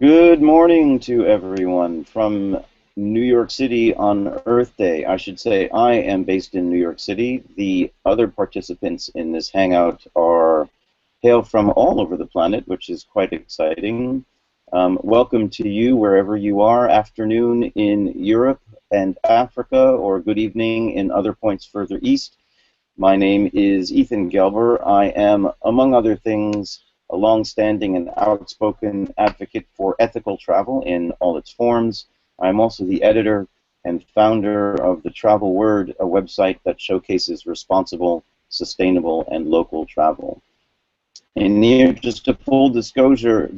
Good morning to everyone from New York City on Earth Day. I should say I am based in New York City. The other participants in this hangout are hail from all over the planet, which is quite exciting. Welcome to you wherever you are, afternoon in Europe and Africa, or good evening in other points further east. My name is Ethan Gelber. I am, among other things, a long-standing and outspoken advocate for ethical travel in all its forms. I'm also the editor and founder of the Travel Word, a website that showcases responsible, sustainable, and local travel. And here, just a full disclosure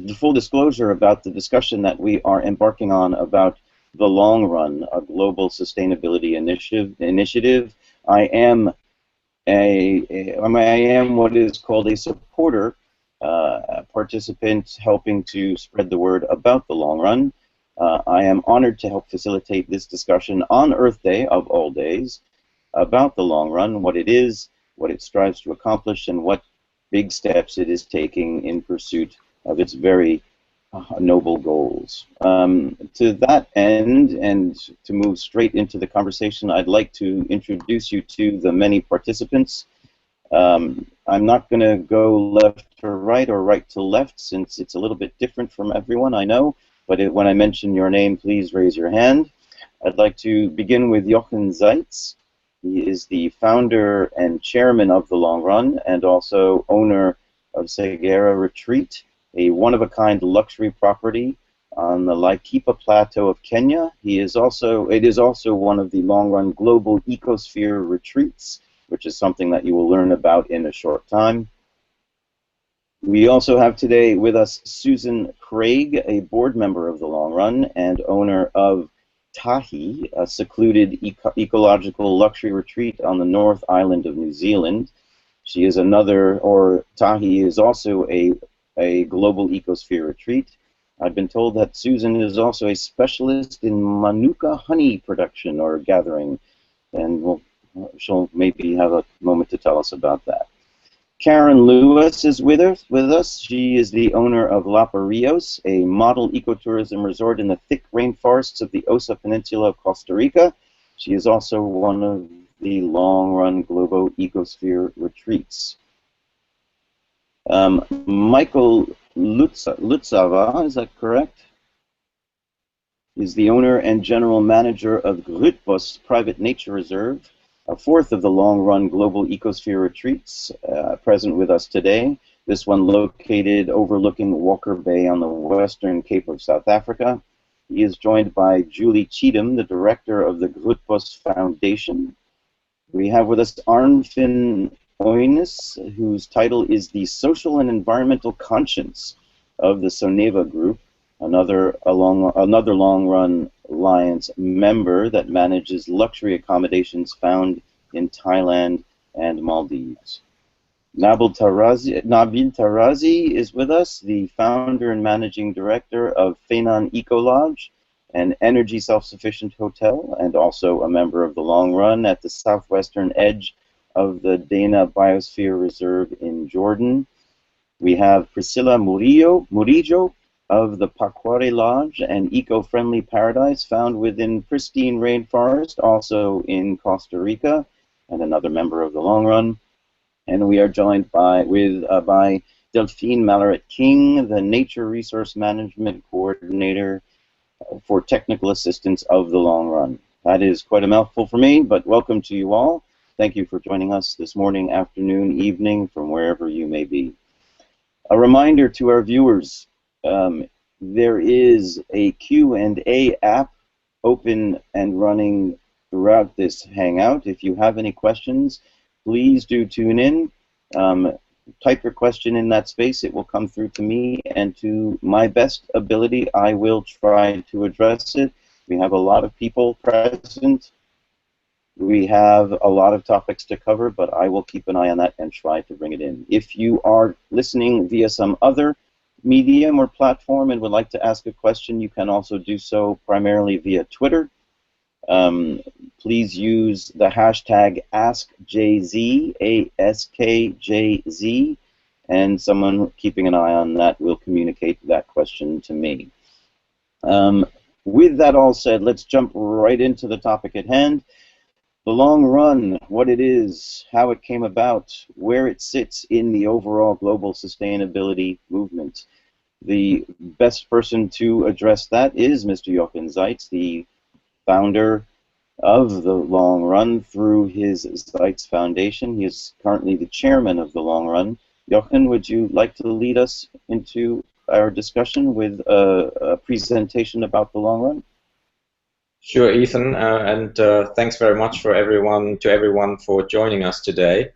about the discussion that we are embarking on about the long run, a global sustainability initiative. I am I am what is called a supporter, a participant helping to spread the word about the long run. I am honored to help facilitate this discussion on Earth Day, of all days, about the long run, what it is, what it strives to accomplish, and what big steps it is taking in pursuit of its very noble goals. To that end, and to move straight into the conversation, I'd like to introduce you to the many participants. I'm not going to go left to right or right to left, since it's a little bit different from everyone, I know, but when I mention your name, please raise your hand. I'd like to begin with Jochen Zeitz. He is the founder and chairman of the Long Run, and also owner of Segera Retreat, a one-of-a-kind luxury property on the Laikipia Plateau of Kenya. It is also one of the Long Run Global Ecosphere Retreats, which is something that you will learn about in a short time. We also have today with us Susan Craig, a board member of the Long Run and owner of Tahi, a secluded ecological luxury retreat on the North Island of New Zealand. She is Tahi is also a global ecosphere retreat. I've been told that Susan is also a specialist in Manuka honey production or gathering, and she'll maybe have a moment to tell us about that. Karen Lewis is with us. She is the owner of Lapa Rios, a model ecotourism resort in the thick rainforests of the Osa Peninsula of Costa Rica. She is also one of the Long Run Global Ecosphere Retreats. Michael Lutzava, is that correct? Is the owner and general manager of Grutbos Private Nature Reserve, a fourth of the Long Run Global Ecosphere Retreats, present with us today. This one located overlooking Walker Bay on the western Cape of South Africa. He is joined by Julie Cheatham, the director of the Grutbos Foundation. We have with us Arnfinn Oines, whose title is the Social and Environmental Conscience of the Soneva Group, another Long Run Alliance member that manages luxury accommodations found in Thailand and Maldives. Nabil Tarazi is with us, the founder and managing director of Fainan Eco Lodge, an energy self-sufficient hotel, and also a member of the Long Run at the southwestern edge of the Dana Biosphere Reserve in Jordan. We have Priscilla Murillo of the Pacuare Lodge, an eco-friendly paradise found within pristine rainforest, also in Costa Rica, and another member of the Long Run. And we are joined by Delphine Malaret-King, the Nature Resource Management Coordinator for Technical Assistance of the Long Run. That is quite a mouthful for me, but welcome to you all. Thank you for joining us this morning, afternoon, evening, from wherever you may be. A reminder to our viewers, there is a Q&A app open and running throughout this Hangout. If you have any questions, please do tune in. Type your question in that space. It will come through to me, and to my best ability, I will try to address it. We have a lot of people present. We have a lot of topics to cover, but I will keep an eye on that and try to bring it in. If you are listening via some other medium or platform and would like to ask a question, you can also do so primarily via Twitter. Please use the hashtag AskJZ, ASKJZ, and someone keeping an eye on that will communicate that question to me. With that all said, let's jump right into the topic at hand. The long run, what it is, how it came about, where it sits in the overall global sustainability movement. The best person to address that is Mr. Jochen Zeitz, the founder of the Long Run through his Zeitz Foundation. He is currently the chairman of the Long Run. Jochen, would you like to lead us into our discussion with a presentation about the Long Run? Sure, Ethan, and thanks very much to everyone for joining us today.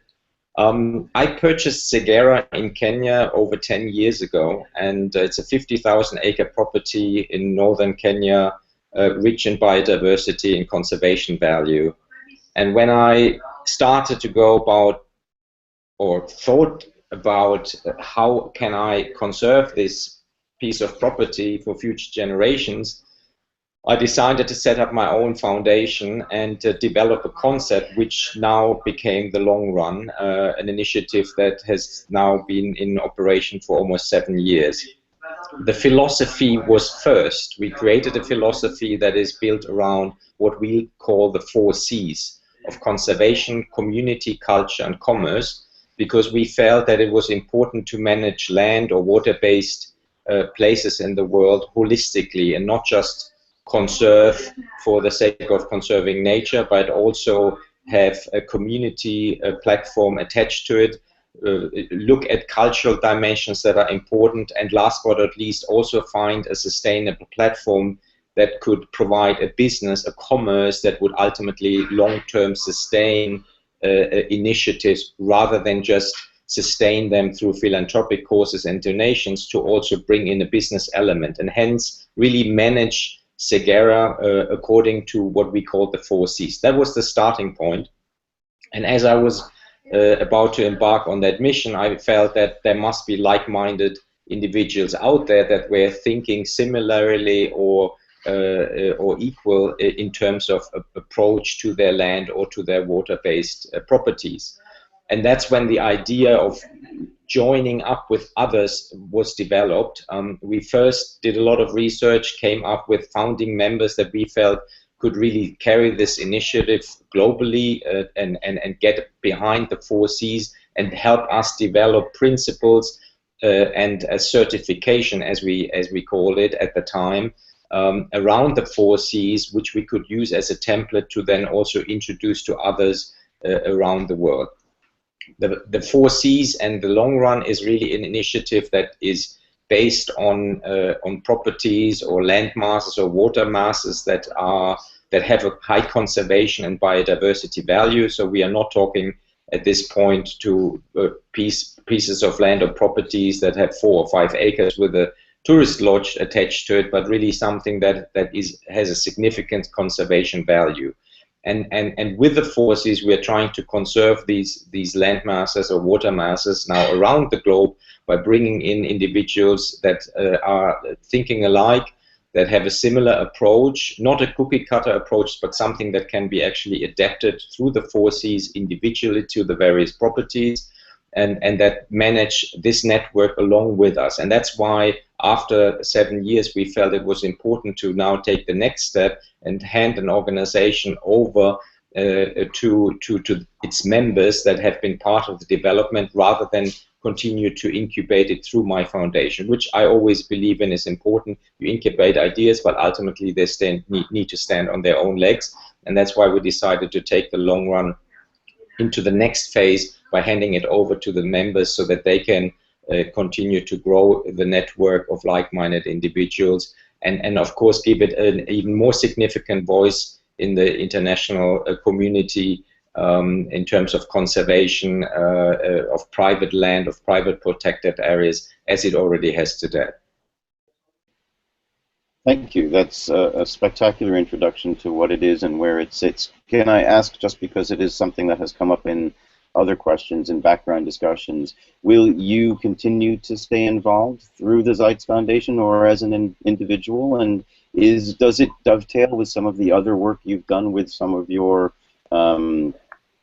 I purchased Segera in Kenya over 10 years ago, and it's a 50,000-acre property in northern Kenya, rich in biodiversity and conservation value. And when I started to go about, or thought about how can I conserve this piece of property for future generations, I decided to set up my own foundation and develop a concept which now became the Long Run, an initiative that has now been in operation for almost 7 years. The philosophy was first. We created a philosophy that is built around what we call the 4 C's of conservation, community, culture, and commerce, because we felt that it was important to manage land or water-based places in the world holistically and not just conserve for the sake of conserving nature, but also have a community platform attached to it, look at cultural dimensions that are important, and last but not least also find a sustainable platform that could provide a business, a commerce that would ultimately long-term sustain initiatives rather than just sustain them through philanthropic causes and donations, to also bring in a business element and hence really manage Segera according to what we call the 4 C's. That was the starting point. And as I was about to embark on that mission, I felt that there must be like-minded individuals out there that were thinking similarly or equal in terms of approach to their land or to their water-based properties. And that's when the idea of joining up with others was developed. We first did a lot of research, came up with founding members that we felt could really carry this initiative globally and get behind the 4 C's and help us develop principles and a certification, as we called it at the time, around the 4 C's, which we could use as a template to then also introduce to others around the world. The 4 C's and the Long Run is really an initiative that is based on properties or land masses or water masses that have a high conservation and biodiversity value. So we are not talking at this point to pieces of land or properties that have 4 or 5 acres with a tourist lodge attached to it, but really something that has a significant conservation value. And with the 4 C's, we are trying to conserve these land masses or water masses now around the globe by bringing in individuals that are thinking alike, that have a similar approach, not a cookie-cutter approach, but something that can be actually adapted through the 4 C's individually to the various properties, and that manage this network along with us. And that's why after 7 years we felt it was important to now take the next step and hand an organization over to its members that have been part of the development, rather than continue to incubate it through my foundation, which I always believe in is important. You incubate ideas, but ultimately they need to stand on their own legs. And that's why we decided to take the Long Run into the next phase by handing it over to the members so that they can continue to grow the network of like-minded individuals, and of course give it an even more significant voice in the international community in terms of conservation of private land, of private protected areas, as it already has today. Thank you. That's a spectacular introduction to what it is and where it sits. Can I ask, just because it is something that has come up in other questions and background discussions, will you continue to stay involved through the Zeitz Foundation or as an individual? And does it dovetail with some of the other work you've done with some of your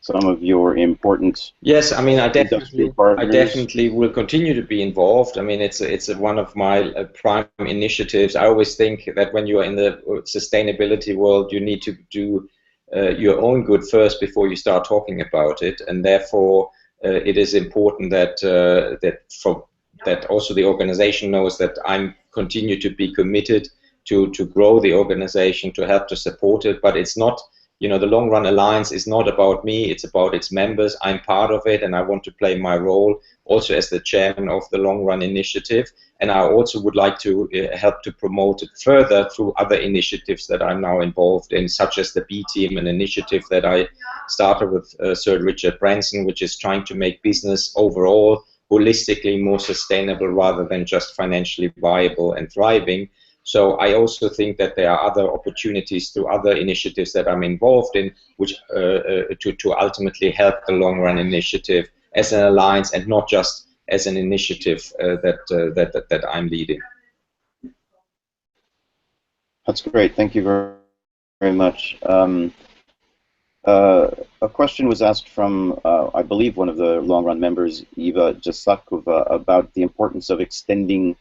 some of your important Yes, I mean, I industrial partners? definitely will continue to be involved. I mean, it's one of my prime initiatives. I always think that when you are in the sustainability world, you need to do your own good first before you start talking about it, and therefore it is important that that also the organization knows that I'm continue to be committed to grow the organization, to help to support it. But it's not, you know, the Long Run Alliance is not about me, it's about its members. I'm part of it, and I want to play my role also as the chairman of the Long Run Initiative. And I also would like to help to promote it further through other initiatives that I'm now involved in, such as the B Team, an initiative that I started with Sir Richard Branson, which is trying to make business overall holistically more sustainable rather than just financially viable and thriving. So I also think that there are other opportunities through other initiatives that I'm involved in, which to ultimately help the Long Run Initiative as an alliance and not just as an initiative that I'm leading. That's great. Thank you very much. A question was asked from, I believe, one of the Long Run members, Eva Jasakova, about the importance of extending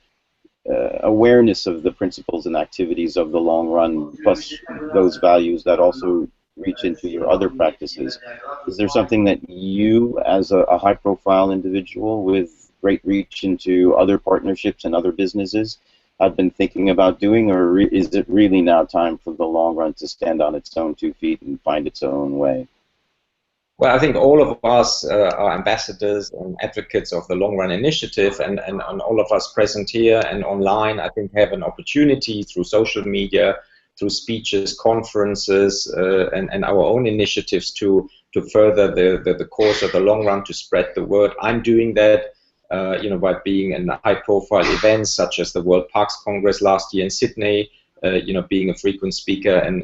awareness of the principles and activities of the long run, plus those values that also reach into your other practices. Is there something that you, as a high-profile individual with great reach into other partnerships and other businesses, have been thinking about doing, or is it really now time for the long run to stand on its own 2 feet and find its own way? Well, I think all of us are ambassadors and advocates of the Long Run Initiative, and all of us present here and online, I think, have an opportunity through social media, through speeches, conferences, and our own initiatives to further the cause of the long run, to spread the word. I'm doing that, you know, by being in high-profile events such as the World Parks Congress last year in Sydney. You know, being a frequent speaker and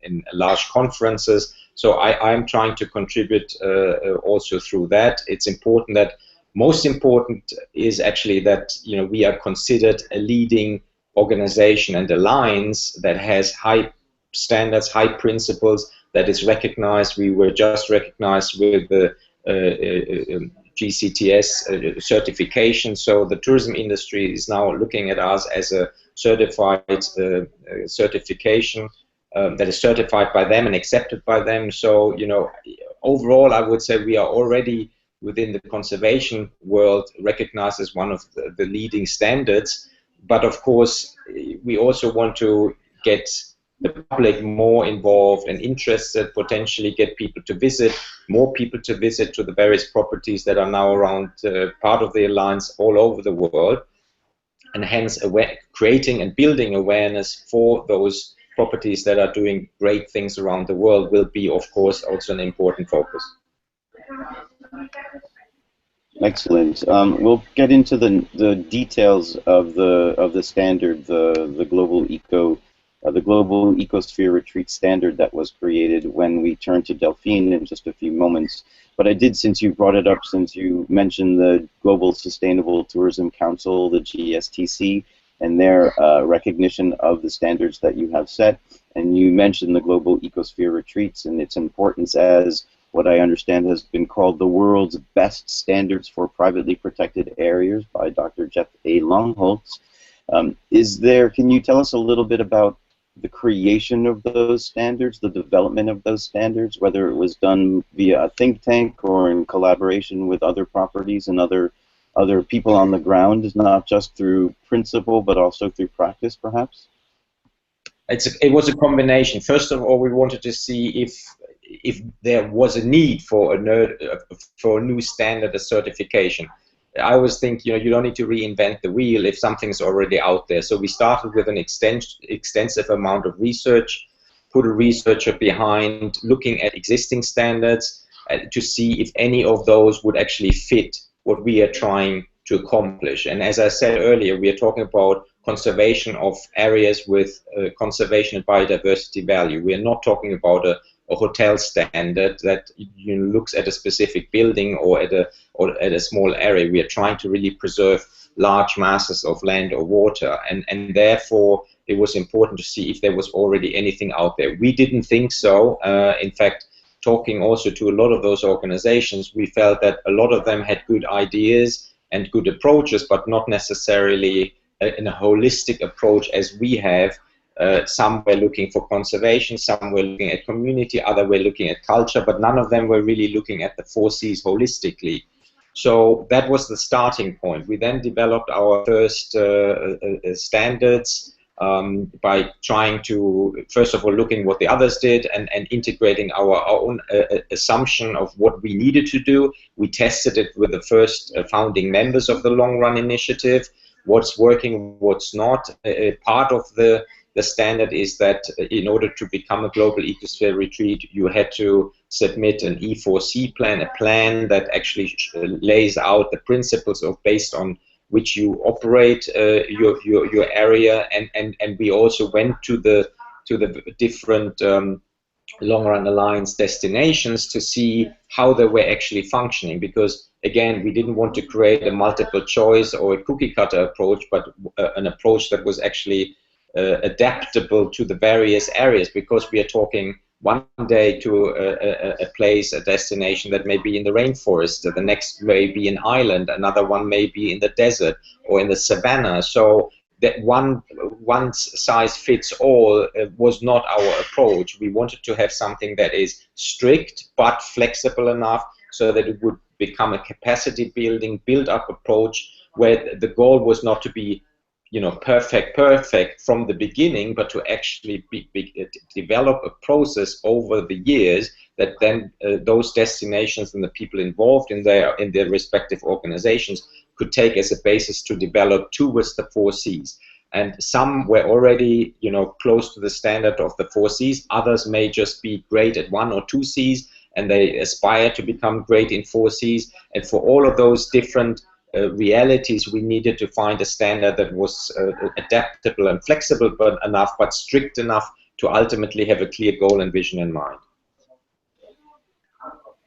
in large conferences. So I'm trying to contribute also through that. It's important that, most important is actually that, you know, we are considered a leading organization and alliance that has high standards, high principles, that is recognized. We were just recognized with the GCTS certification. So the tourism industry is now looking at us as a certified certification that is certified by them and accepted by them. So, you know, overall, I would say we are already within the conservation world recognized as one of the leading standards. But of course, we also want to get the public more involved and interested, potentially get people to visit, more people to visit to the various properties that are now around part of the Alliance all over the world, and hence creating and building awareness for those properties that are doing great things around the world will be, of course, also an important focus. Excellent. We'll get into the details of the standard, the global ecosphere retreat standard that was created when we turn to Delphine in just a few moments. But I did, since you brought it up, since you mentioned the Global Sustainable Tourism Council, the GSTC, and their recognition of the standards that you have set, and you mentioned the global ecosphere retreats and its importance as what I understand has been called the world's best standards for privately protected areas by Dr. Jeff A. Longholtz. Can you tell us a little bit about the creation of those standards, the development of those standards, whether it was done via a think tank or in collaboration with other properties and other people on the ground, not just through principle but also through practice, perhaps? It was a combination. First of all, we wanted to see if there was a need for a new standard of certification. I always think, you know, you don't need to reinvent the wheel if something's already out there. So we started with an extensive amount of research, put a researcher behind looking at existing standards to see if any of those would actually fit what we are trying to accomplish. And as I said earlier, we are talking about conservation of areas with conservation and biodiversity value. We are not talking about a hotel standard that, you know, looks at a specific building or at a small area. We are trying to really preserve large masses of land or water, and therefore it was important to see if there was already anything out there. We didn't think so. In fact, talking also to a lot of those organizations, we felt that a lot of them had good ideas and good approaches, but not necessarily in a holistic approach as we have. Some were looking for conservation, some were looking at community, others were looking at culture, but none of them were really looking at the 4 Cs holistically. So that was the starting point. We then developed our first standards by trying to, first of all, looking what the others did and integrating our own assumption of what we needed to do. We tested it with the first founding members of the Long Run Initiative, what's working, what's not. Part of the standard is that in order to become a global ecosphere retreat, you had to submit an E4C plan, a plan that actually lays out the principles of based on which you operate your area, and we also went to the different Long Run Alliance destinations to see how they were actually functioning, because again, we didn't want to create a multiple choice or a cookie cutter approach, but an approach that was actually adaptable to the various areas, because we are talking one day to a place, a destination that may be in the rainforest, the next may be an island, another one may be in the desert or in the savannah. So that one size fits all was not our approach. We wanted to have something that is strict but flexible enough so that it would become a capacity building, build up approach where the goal was not to be perfect from the beginning, but to actually develop a process over the years that then those destinations and the people involved in their respective organizations could take as a basis to develop towards the 4 Cs. And some were already, close to the standard of the 4 Cs. Others may just be great at 1 or 2 Cs, and they aspire to become great in 4 Cs. And for all of those different realities, we needed to find a standard that was adaptable and flexible but strict enough to ultimately have a clear goal and vision in mind.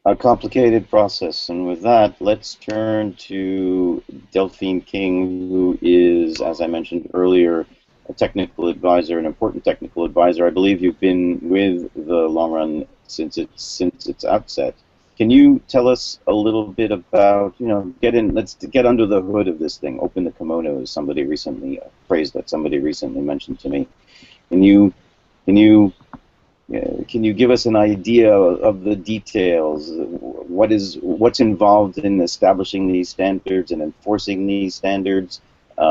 A complicated process, and with that, let's turn to Delphine King, who is, as I mentioned earlier, a technical advisor, an important technical advisor. I believe you've been with the Long Run since its outset. Can you tell us a little bit about, let's get under the hood of this thing, open the kimono, as somebody recently, a phrase that somebody recently mentioned to me. Can you give us an idea of the details? What's involved in establishing these standards and enforcing these standards?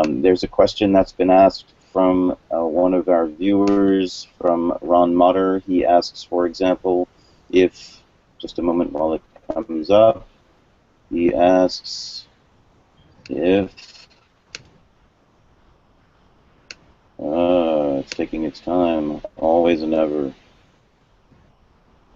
There's a question that's been asked from one of our viewers, from Ron Mutter. He asks, for example, if, just a moment while it comes up, he asks if, it's taking its time, always and ever.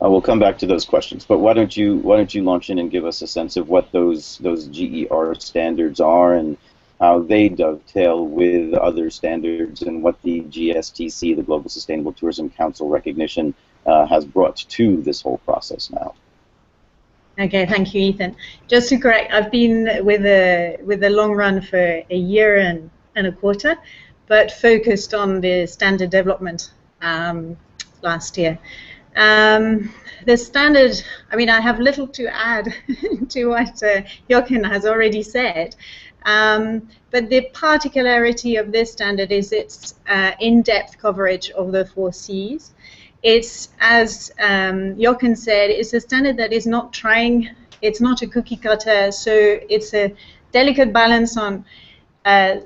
I will come back to those questions, but why don't you launch in and give us a sense of what those GER standards are and how they dovetail with other standards and what the GSTC, the Global Sustainable Tourism Council recognition, has brought to this whole process now. Okay, thank you, Ethan. Just to correct, I've been with the Long Run for a year and a quarter, but focused on the standard development last year. The standard, I have little to add to what Jochen has already said, but the particularity of this standard is its in-depth coverage of the 4 Cs. It's, as Jochen said, it's a standard that is not trying, it's not a cookie cutter, so it's a delicate balance on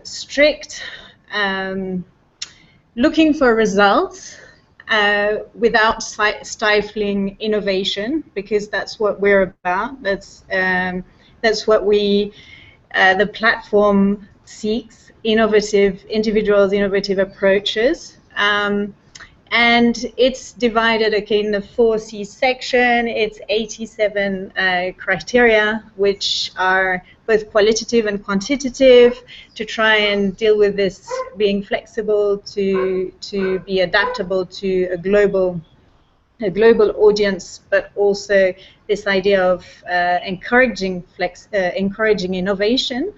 strict looking for results without stifling innovation, because that's what we're about. That's what the platform seeks, innovative individuals, innovative approaches. And it's divided, in the 4 C section. It's 87 criteria, which are both qualitative and quantitative, to try and deal with this being flexible, to be adaptable to a global audience, but also this idea of encouraging innovation.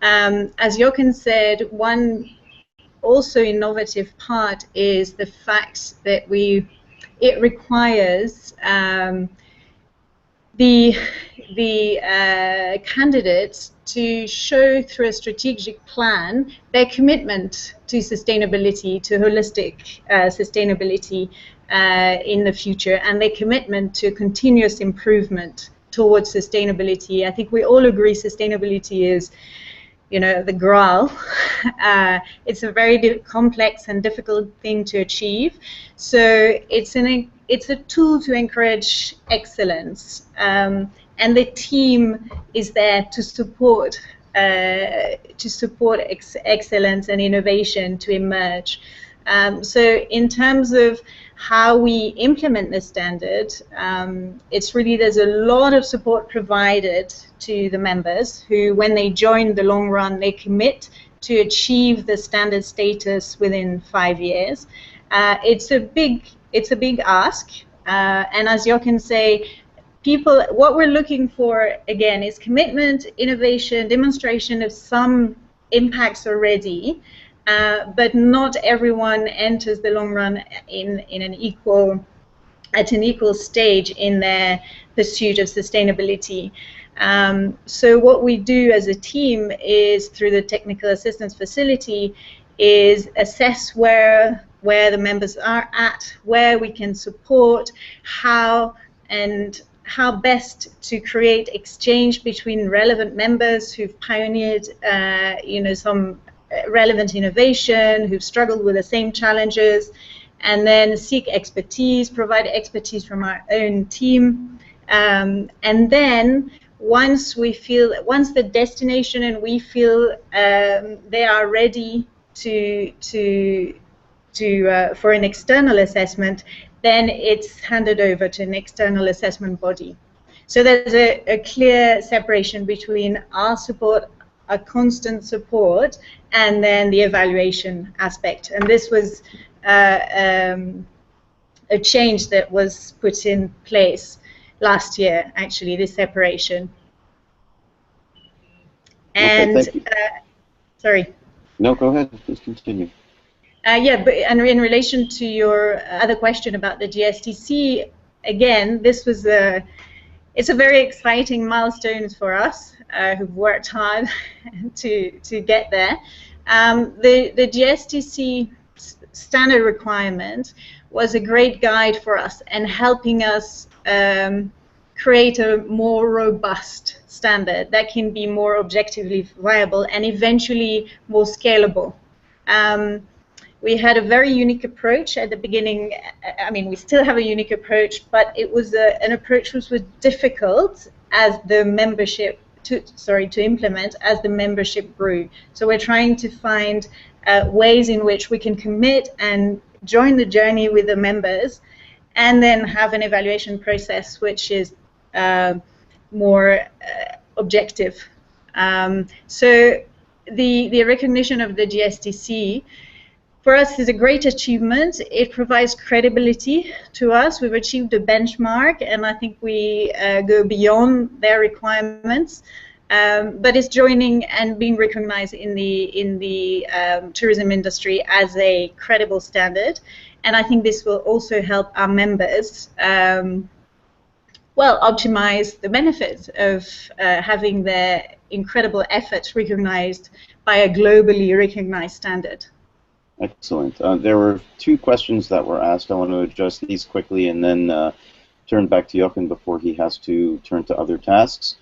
As Jochen said, one also innovative part is the fact that it requires the candidates to show through a strategic plan their commitment to sustainability, to holistic sustainability in the future, and their commitment to continuous improvement towards sustainability. I think we all agree sustainability is, you know, the graal. It's a very complex and difficult thing to achieve. So it's a tool to encourage excellence, and the team is there to support excellence and innovation to emerge. So in terms of how we implement the standard, it's really, there's a lot of support provided to the members who, when they join the long run, they commit to achieve the standard status within 5 years. It's a big ask, and as Jochen say, what we're looking for again is commitment, innovation, demonstration of some impacts already. But not everyone enters the long run at an equal stage in their pursuit of sustainability. So what we do as a team is, through the technical assistance facility, is assess where the members are at, where we can support, how best to create exchange between relevant members who've pioneered, some relevant innovation, who've struggled with the same challenges, and then seek expertise, provide expertise from our own team, and then once the destination and we feel they are ready for an external assessment, then it's handed over to an external assessment body. So there's a clear separation between our support, a constant support, and then the evaluation aspect. And this was a change that was put in place last year, actually, this separation. And okay, sorry. No, go ahead. Please continue. Yeah, but and in relation to your other question about the GSTC, again, this was it's a very exciting milestone for us who've worked hard to get there. The GSTC standard requirement was a great guide for us and helping us create a more robust standard that can be more objectively viable and eventually more scalable. We had a very unique approach at the beginning. I mean, we still have a unique approach, but it was an approach which was difficult as the membership to implement as the membership grew. So we're trying to find ways in which we can commit and join the journey with the members, and then have an evaluation process which is more objective. So the recognition of the GSTC for us is a great achievement. It provides credibility to us. We've achieved a benchmark, and I think we go beyond their requirements. But it's joining and being recognized in the tourism industry as a credible standard. And I think this will also help our members, optimize the benefits of having their incredible efforts recognized by a globally recognized standard. Excellent. There were two questions that were asked. I want to address these quickly and then turn back to Jochen before he has to turn to other tasks.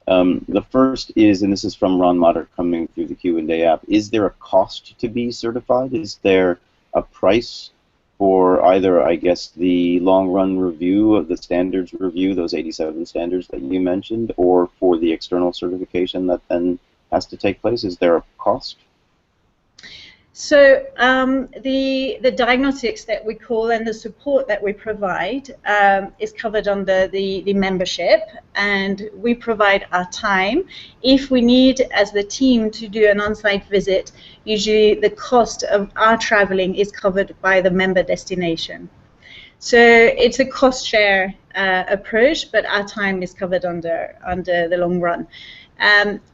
The first is, and this is from Ron Motter coming through the Q&A app, is there a cost to be certified? Is there a price for either, I guess, the long-run review of the standards review, those 87 standards that you mentioned, or for the external certification that then has to take place? Is there a cost? So the diagnostics that we call and the support that we provide is covered under the membership, and we provide our time. If we need, as the team, to do an on-site visit, usually the cost of our traveling is covered by the member destination. So it's a cost share approach, but our time is covered under the long run.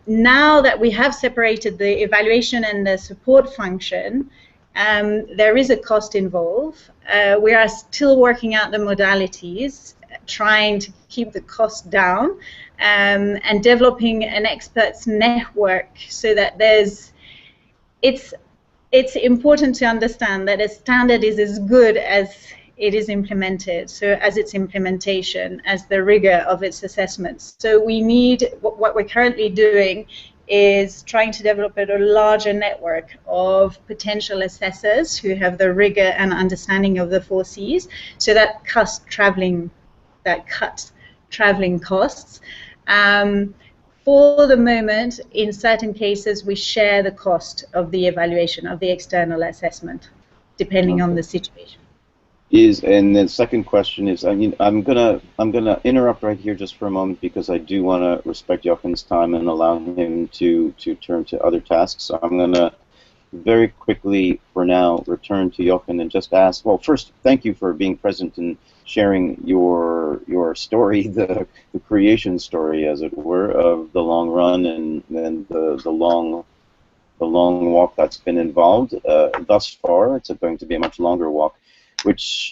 Now that we have separated the evaluation and the support function, there is a cost involved. We are still working out the modalities, trying to keep the cost down, and developing an experts network so that it's important to understand that a standard is as good as it is implemented, so as its implementation, as the rigor of its assessments. So we need, what we're currently doing is trying to develop a larger network of potential assessors who have the rigor and understanding of the 4 Cs, so that cuts traveling costs. For the moment, in certain cases, we share the cost of the evaluation of the external assessment, depending on the situation. And the second question is, I mean, I'm gonna interrupt right here just for a moment because I do want to respect Jochen's time and allow him to turn to other tasks. So I'm gonna very quickly, for now, return to Jochen and just ask. Well, first, thank you for being present and sharing your story, the creation story, as it were, of the long run and the long walk that's been involved thus far. It's going to be a much longer walk, which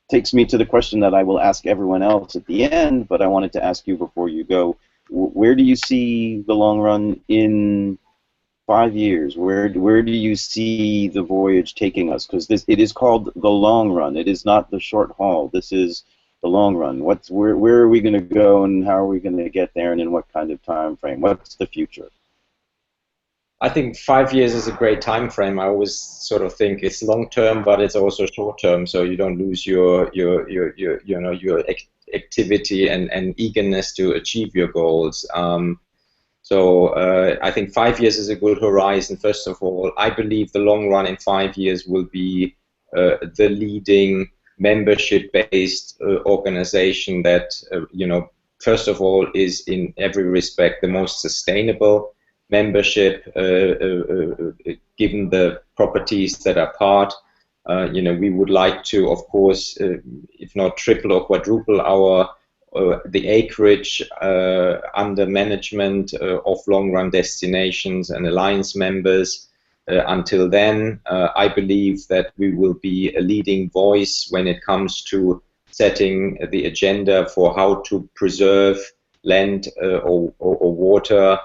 takes me to the question that I will ask everyone else at the end, but I wanted to ask you before you go. Where do you see the long run in 5 years? Where do you see the voyage taking us? Because it is called the long run. It is not the short haul. This is the long run. Where are we going to go, and how are we going to get there, and in what kind of time frame? What's the future? I think 5 years is a great time frame. I always sort of think it's long term, but it's also short term, so you don't lose your activity and eagerness to achieve your goals. So I think 5 years is a good horizon. First of all, I believe the long run in 5 years will be the leading membership-based organization that first of all is in every respect the most sustainable membership, given the properties that are part. We would like to, of course, if not triple or quadruple the acreage under management of long-run destinations and alliance members. Until then, I believe that we will be a leading voice when it comes to setting the agenda for how to preserve land or water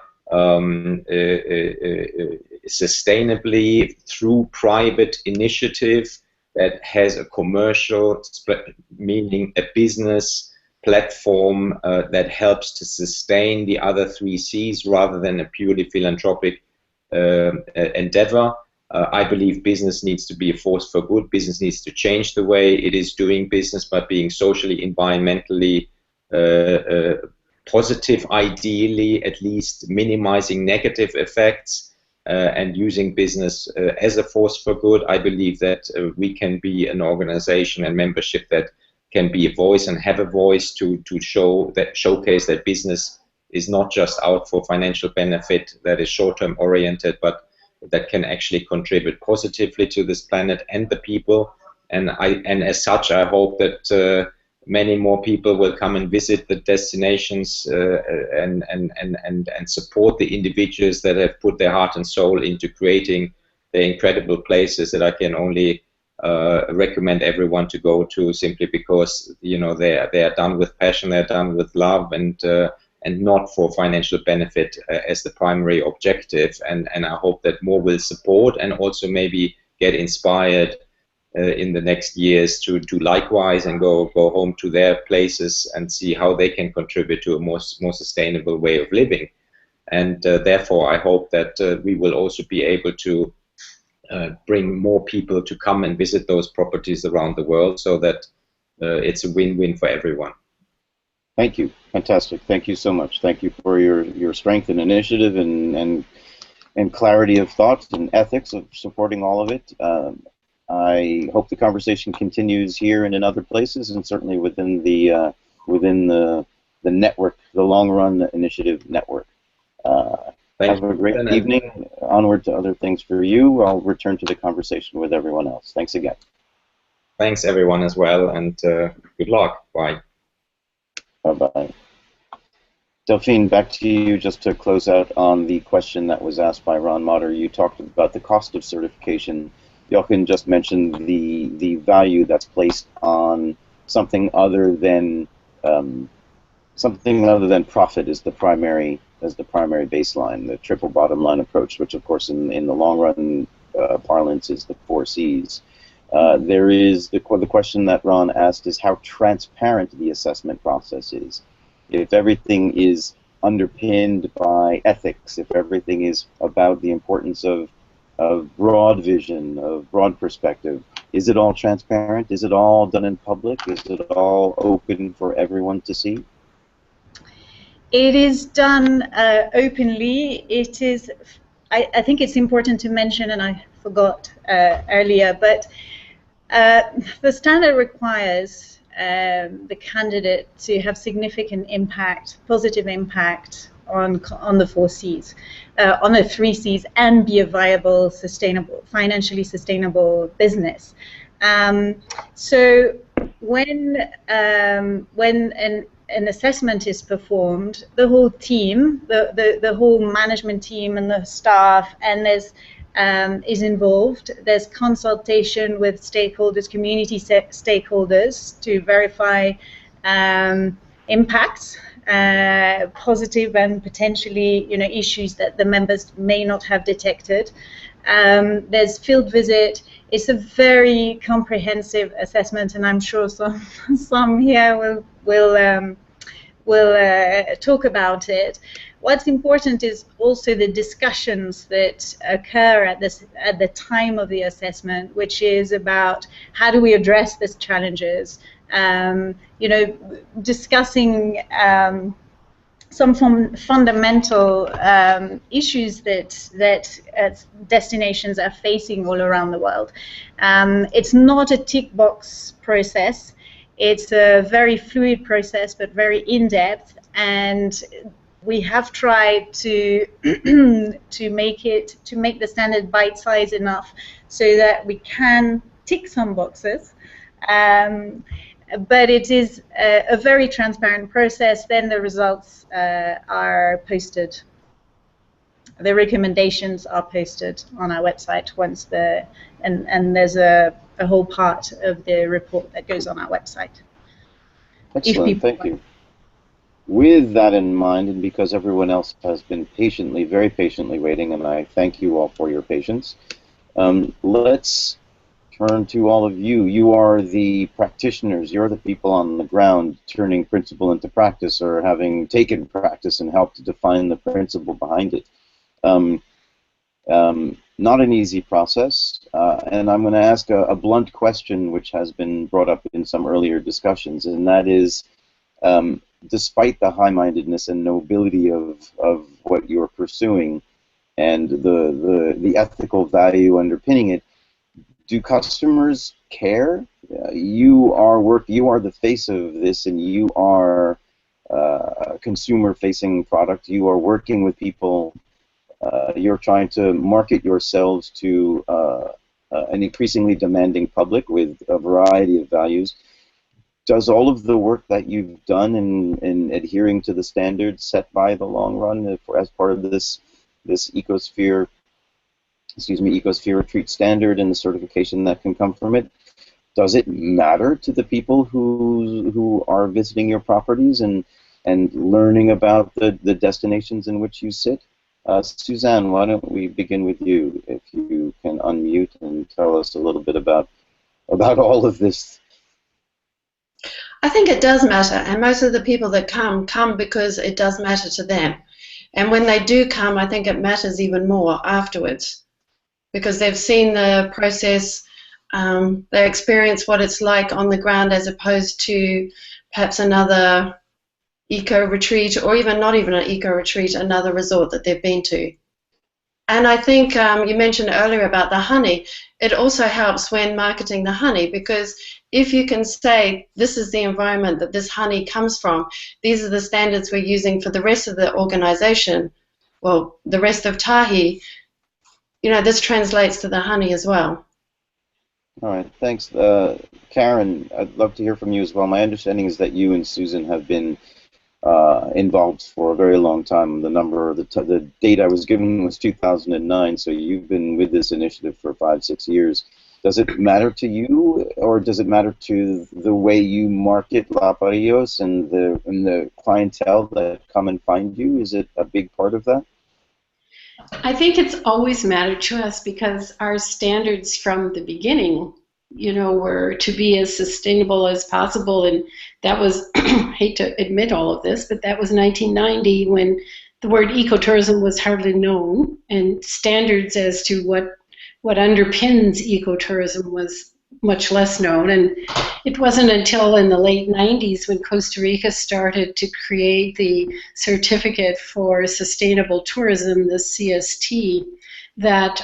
sustainably through private initiative that has a commercial, meaning a business platform that helps to sustain the other 3 Cs rather than a purely philanthropic endeavor. I believe business needs to be a force for good. Business needs to change the way it is doing business by being socially, environmentally positive, ideally, at least minimizing negative effects and using business as a force for good. I believe that we can be an organization and membership that can be a voice and have a voice to showcase that business is not just out for financial benefit that is short-term oriented, but that can actually contribute positively to this planet and the people. And as such, I hope that many more people will come and visit the destinations and support the individuals that have put their heart and soul into creating the incredible places that I can only recommend everyone to go to, simply because they are done with passion, they're done with love, and not for financial benefit as the primary objective. And I hope that more will support and also maybe get inspired in the next years to do likewise and go home to their places and see how they can contribute to a more sustainable way of living. And therefore I hope that we will also be able to bring more people to come and visit those properties around the world, so that it's a win-win for everyone. Thank you. Fantastic. Thank you so much. Thank you for your strength and initiative and clarity of thought and ethics of supporting all of it. I hope the conversation continues here and in other places, and certainly within the network, the Long Run Initiative network. Have a great evening. Onward to other things for you. I'll return to the conversation with everyone else. Thanks again. Thanks everyone as well, and good luck. Bye. Bye-bye. Delphine, back to you just to close out on the question that was asked by Ron Motter. You talked about the cost of certification. Jochen just mentioned the value that's placed on something other than something other than profit is the primary baseline, the triple bottom line approach, which of course in the long run parlance is the 4 C's. There is the question that Ron asked is how transparent the assessment process is. If everything is underpinned by ethics, if everything is about the importance of broad vision, of broad perspective, is it all transparent? Is it all done in public? Is it all open for everyone to see? It is done openly. It is. I think it's important to mention, and I forgot earlier, but the standard requires the candidate to have significant impact, positive impact on the 4 C's, on the 3 C's, and be a viable, sustainable, financially sustainable business. So when an assessment is performed, the whole team, the whole management team and the staff, and there's is involved. There's consultation with stakeholders, community stakeholders, to verify impacts, positive and potentially, issues that the members may not have detected. There's field visit. It's a very comprehensive assessment, and I'm sure some here will talk about it. What's important is also the discussions that occur at the time of the assessment, which is about how do we address these challenges. Discussing some fundamental issues that destinations are facing all around the world. It's not a tick box process. It's a very fluid process, but very in-depth, and we have tried to make the standard bite-sized enough so that we can tick some boxes. But it is a very transparent process. Then the results are posted. The recommendations are posted on our website once and there's a whole part of the report that goes on our website. Excellent, thank you. With that in mind, and because everyone else has been very patiently waiting, and I thank you all for your patience, let's turn to all of you. You are the practitioners. You're the people on the ground turning principle into practice, or having taken practice and helped to define the principle behind it. Not an easy process, and I'm going to ask a blunt question which has been brought up in some earlier discussions, and that is, despite the high-mindedness and nobility of what you're pursuing and the ethical value underpinning it, do customers care? You are the face of this, and you are a consumer-facing product. You are working with people. You're trying to market yourselves to an increasingly demanding public with a variety of values. Does all of the work that you've done in adhering to the standards set by the long run as part of this ecosphere retreat standard and the certification that can come from it, does it matter to the people who are visiting your properties and learning about the destinations in which you sit? Suzanne, why don't we begin with you, if you can unmute and tell us a little bit about all of this. I think it does matter, and most of the people that come because it does matter to them. And when they do come, I think it matters even more afterwards, because they've seen the process, they experience what it's like on the ground, as opposed to perhaps another eco-retreat, or even not even an eco-retreat, another resort that they've been to. And I think you mentioned earlier about the honey. It also helps when marketing the honey, because if you can say, this is the environment that this honey comes from, these are the standards we're using for the rest of the organization, well, the rest of Tahi, this translates to the honey as well. All right, thanks. Karen, I'd love to hear from you as well. My understanding is that you and Susan have been involved for a very long time. The date I was given was 2009, so you've been with this initiative for 5-6 years. Does it matter to you, or does it matter to the way you market La Barrios and the clientele that come and find you? Is it a big part of that? I think it's always mattered to us because our standards from the beginning, you know, were to be as sustainable as possible. And that was, I hate to admit all of this, but that was 1990 when the word ecotourism was hardly known, and standards as to what underpins ecotourism was much less known. And it wasn't until in the late 90s when Costa Rica started to create the Certificate for Sustainable Tourism, the CST, that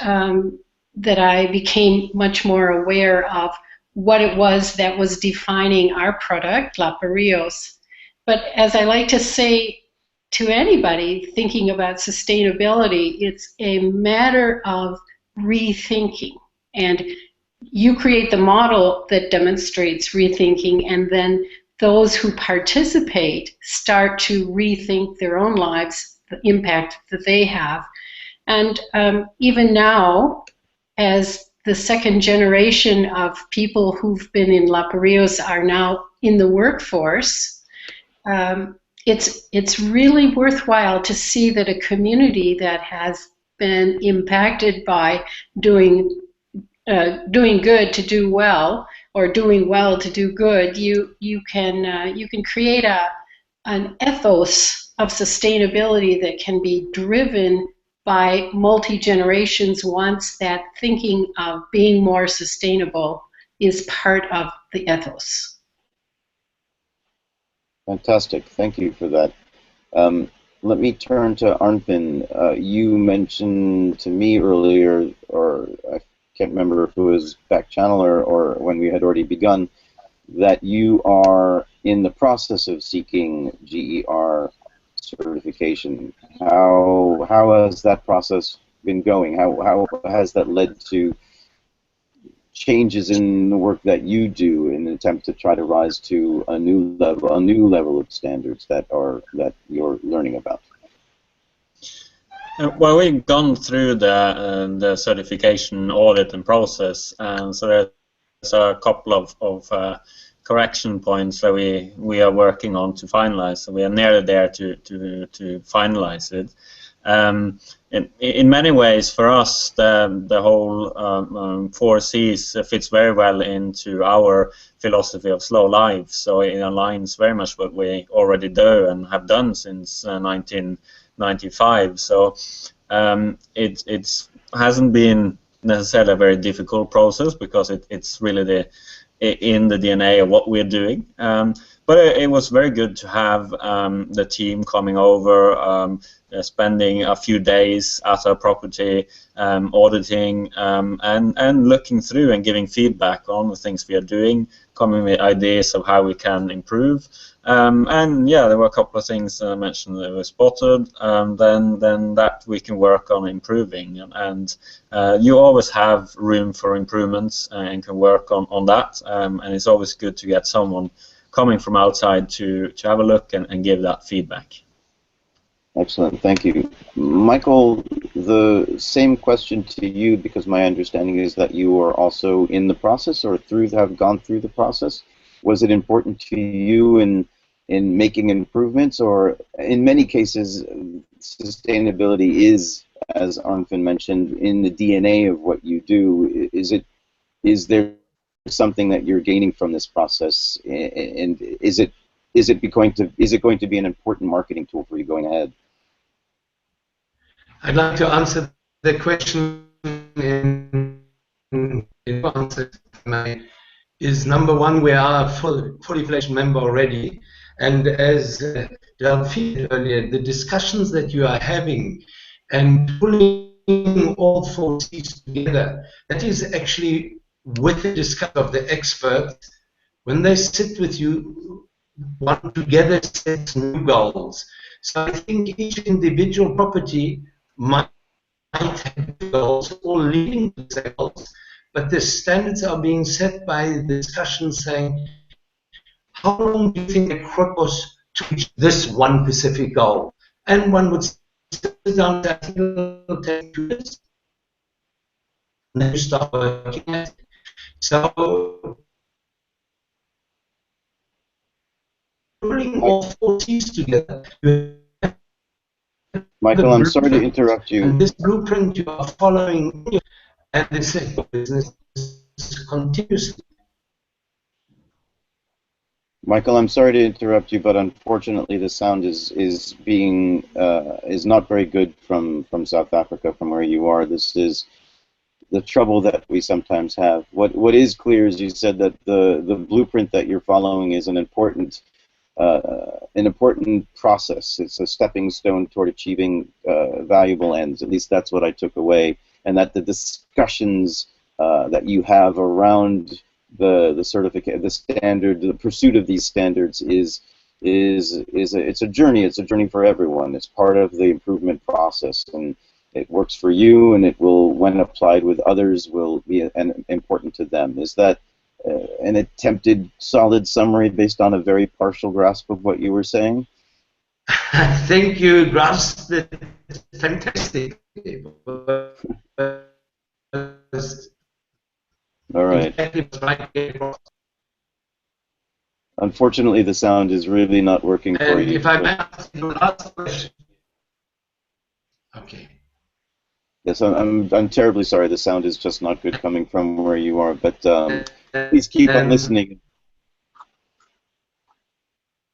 that I became much more aware of what it was that was defining our product, La Barrios. But as I like to say to anybody thinking about sustainability, it's a matter of rethinking. And you create the model that demonstrates rethinking, and then those who participate start to rethink their own lives, the impact that they have. And even now, as the second generation of people who've been in La Barrios are now in the workforce, it's really worthwhile to see that a community that has been impacted by doing good to do well, or doing well to do good, you can create an ethos of sustainability that can be driven by multi-generations once that thinking of being more sustainable is part of the ethos. Fantastic. Thank you for that. Let me turn to Arnfinn. You mentioned to me earlier, or I can't remember if it was back channel or when we had already begun, that you are in the process of seeking GER certification. How has that process been going? How has that led to changes in the work that you do in an attempt to try to rise to a new level of standards that you're learning about? Well, we've gone through the certification audit and process, and so there's a couple of correction points that we are working on to finalize. So we are nearly there to finalize it. In many ways, for us, the whole 4 Cs fits very well into our philosophy of slow life. So it aligns very much what we already do and have done since 1995. So it hasn't been necessarily a very difficult process because it's really in the DNA of what we're doing. But it was very good to have the team coming over, spending a few days at our property, auditing and looking through and giving feedback on the things we are doing, coming with ideas of how we can improve. And yeah, there were a couple of things that I mentioned that were spotted, then that we can work on improving. And you always have room for improvements and can work on that. And it's always good to get someone coming from outside to have a look and give that feedback. Excellent, thank you. Michael, the same question to you, because my understanding is that you are also in the process or have gone through the process. Was it important to you in making improvements, or in many cases sustainability is, as Arnfinn mentioned, in the DNA of what you do? Is there something that you're gaining from this process, and is it going to be an important marketing tool for you going ahead? I'd like to answer the question in answer. Is number one, we are a fully fledged member already, and as Delphine earlier, the discussions that you are having and pulling all 4 Cs together, that is actually with the discussion of the experts. When they sit with you, one together sets new goals. So I think each individual property might have goals or leading to goals, but the standards are being set by the discussion saying, how long do you think it was to reach this one specific goal? And one would sit down and say, it will take 2 years. And then you start working at it. So pulling all four C's together, you have Michael, the I'm sorry to blueprint. interrupt you. And this blueprint you are following, and this business continuously. Michael, I'm sorry to interrupt you, but unfortunately the sound is not very good from South Africa, from where you are. This is the trouble that we sometimes have. What is clear is you said that the blueprint that you're following is an important process. It's a stepping stone toward achieving valuable ends. At least that's what I took away, and that the discussions that you have around the certificate, the standard, the pursuit of these standards it's a journey. It's a journey for everyone. It's part of the improvement process, and it works for you, and it will, when applied with others, will be important to them. Is that an attempted solid summary based on a very partial grasp of what you were saying? I think you grasped it fantastic. All right. Unfortunately, the sound is really not working for you. And if I may ask you last question. Okay. Yes, I'm terribly sorry. The sound is just not good coming from where you are, but please keep on listening.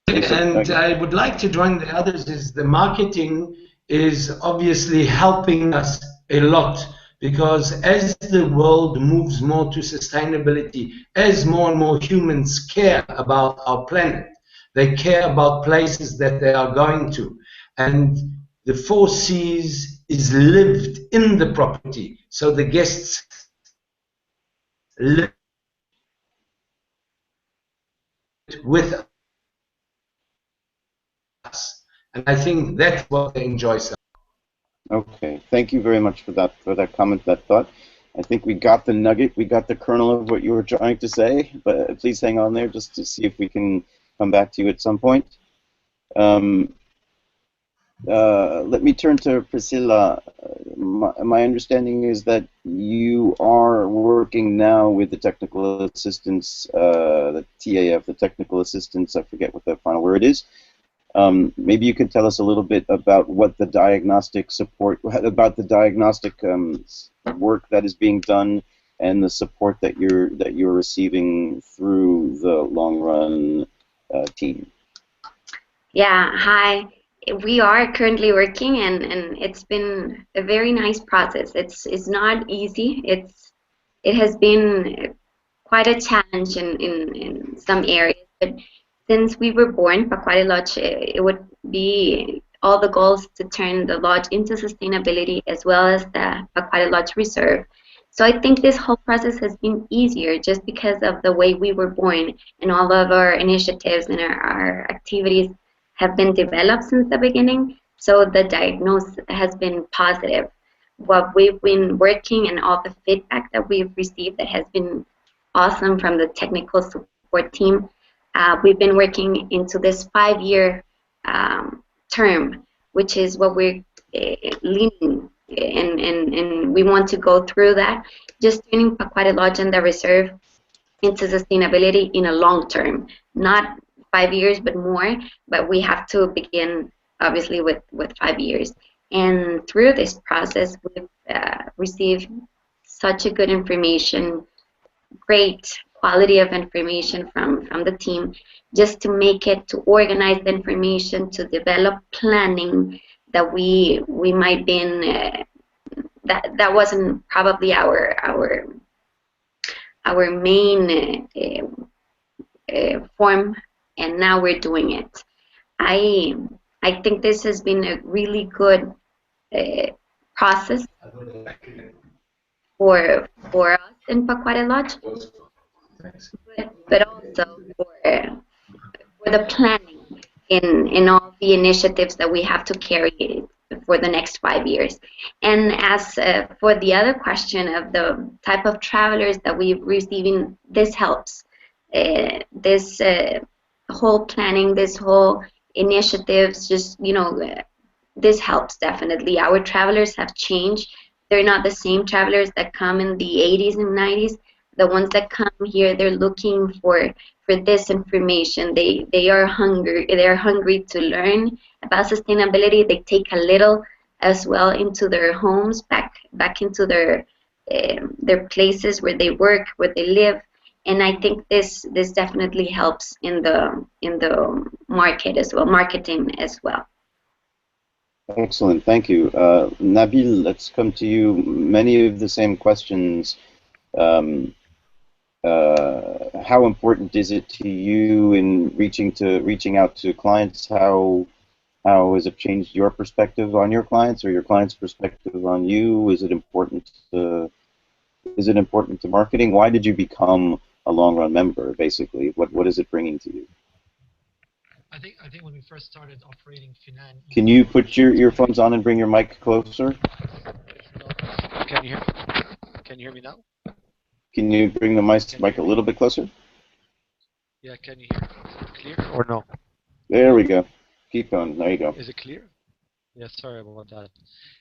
And I would like to join the others. Is the marketing is obviously helping us a lot, because as the world moves more to sustainability, as more and more humans care about our planet, they care about places that they are going to, and the 4 C's is lived in the property, so the guests live with us, and I think that's what they enjoy so. Okay, thank you very much for that comment, that thought. I think we got the nugget, we got the kernel of what you were trying to say, but please hang on there just to see if we can come back to you at some point. Let me turn to Priscilla. My understanding is that you are working now with the technical assistants, the TAF, the technical assistants, I forget what the final word is. Maybe you can tell us a little bit about what the diagnostic support, about the diagnostic work that is being done, and the support that you're receiving through the long run team. Yeah, hi. We are currently working, and it's been a very nice process. It's not easy. It has been quite a challenge in some areas, but since we were born Pakwari Lodge, it would be all the goals to turn the lodge into sustainability, as well as the Pakwari Lodge Reserve. So I think this whole process has been easier just because of the way we were born, and all of our initiatives and our activities have been developed since the beginning. So the diagnosis has been positive. What we've been working, and all the feedback that we've received, that has been awesome from the technical support team. We've been working into this 5-year term, which is what we're leaning, and we want to go through that, just turning Pakwari Lodge and the reserve into sustainability in a long term, not 5 years but more, but we have to begin obviously with 5 years. And through this process, we've received such a good information, great quality of information from the team, just to make it, to organize the information, to develop planning that we might been that wasn't probably our main form, and now we're doing it. I think this has been a really good process for us in Pakwari Lodge, but also for the planning in all the initiatives that we have to carry for the next 5 years. And as for the other question of the type of travelers that we're receiving, this helps. This whole planning, this whole initiatives, just, you know, this helps definitely. Our travelers have changed. They're not the same travelers that come in the 80s and 90s. the ones that come here, they're looking for this information. They are hungry. They are hungry to learn about sustainability. They take a little as well into their homes, back into their places where they work, where they live. And I think this definitely helps in the market as well, marketing as well. Excellent, thank you. Nabil, let's come to you. Many of the same questions. How important is it to you in reaching out to clients? How has it changed your perspective on your clients, or your clients' perspective on you? Is it important to marketing? Why did you become a long run member? Basically, what is it bringing to you? I think when we first started operating Finan. Can you put your earphones on and bring your mic closer? Can you hear me now? Can you bring the mic a little bit closer? Yeah, can you hear me? Is it clear or no? There we go. Keep going. There you go. Is it clear? Yeah, sorry about that.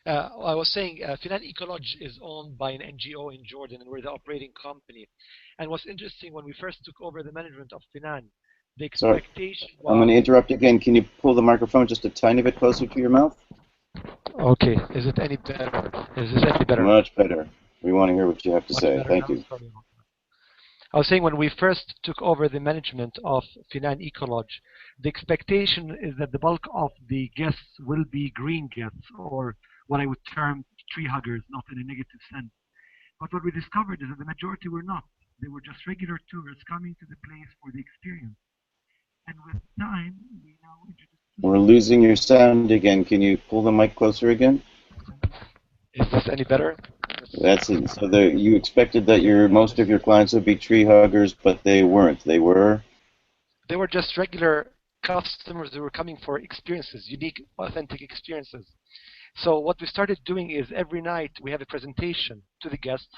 I was saying Finan Ecolodge is owned by an NGO in Jordan, and we're the operating company. And what's interesting, when we first took over the management of Finan, the expectation was... I'm going to interrupt again. Can you pull the microphone just a tiny bit closer to your mouth? Okay. Is it any better? Is this any better? Much better. We want to hear what you have to say. Thank you. I was saying, when we first took over the management of Finan Ecolodge, the expectation is that the bulk of the guests will be green guests, or what I would term tree huggers, not in a negative sense. But what we discovered is that the majority were not. They were just regular tourists coming to the place for the experience. And with time, we now introduce... We're losing your sound again. Can you pull the mic closer again? Is this any better? That's it. So you expected that most of your clients would be tree huggers, but they weren't. They were just regular customers who were coming for experiences, unique, authentic experiences. So what we started doing is every night we have a presentation to the guests